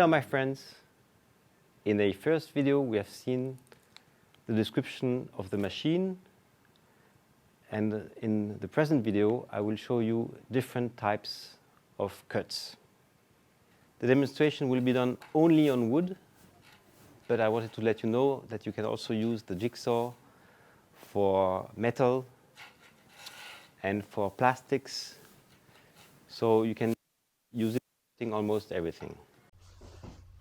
Hello my friends! In the first video we have seen the description of the machine, and in the present video I will show you different types of cuts. The demonstration will be done only on wood, but I wanted to let you know that you can also use the jigsaw for metal and for plastics, so you can use it in almost everything.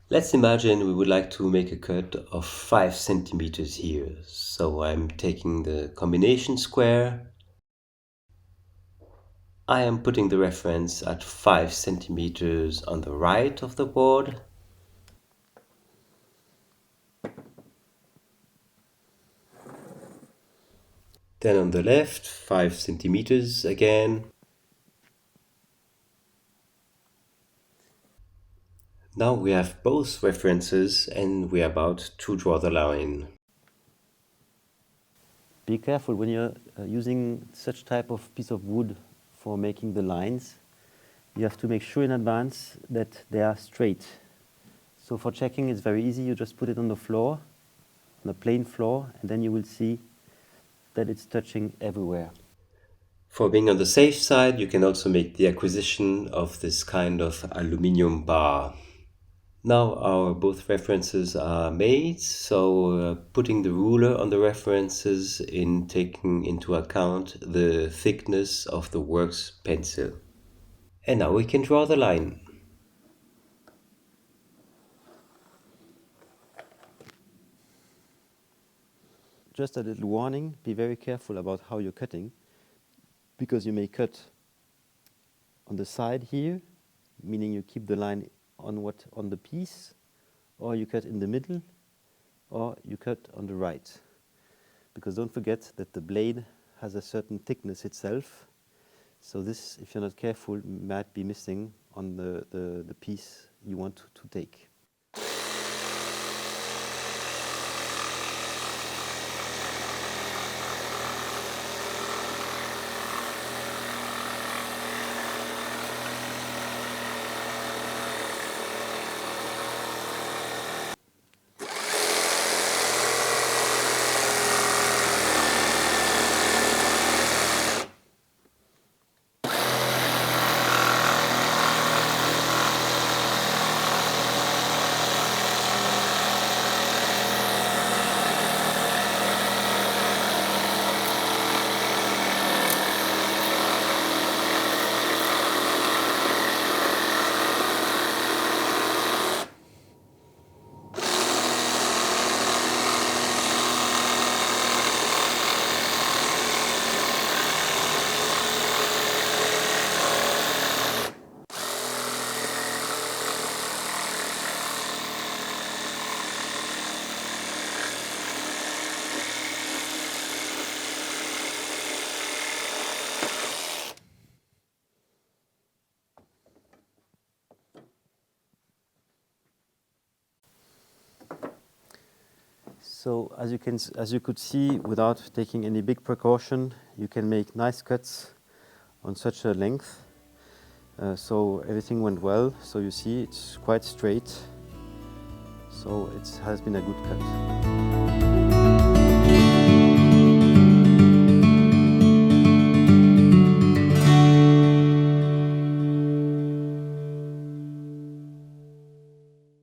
Let's imagine we would like to make a cut of 5 centimeters here. So I'm taking the combination square. I am putting the reference at 5 centimeters on the right of the board. Then on the left, 5 centimeters again. Now we have both references and we are about to draw the line. Be careful when you're using such type of piece of wood for making the lines. You have to make sure in advance that they are straight. So for checking it's very easy, you just put it on the floor, on the plain floor, and then you will see that it's touching everywhere. For being on the safe side, you can also make the acquisition of this kind of aluminium bar. Now our both references are made, so putting the ruler on the references in taking into account the thickness of the works pencil. And now we can draw the line. Just a little warning, be very careful about how you're cutting, because you may cut on the side here, meaning you keep the line on the piece, or you cut in the middle, or you cut on the right. Because don't forget that the blade has a certain thickness itself, so this, if you're not careful, might be missing on the piece you want to take. So as you could see, without taking any big precaution, you can make nice cuts on such a length. So everything went well. So you see, it's quite straight. So it has been a good cut.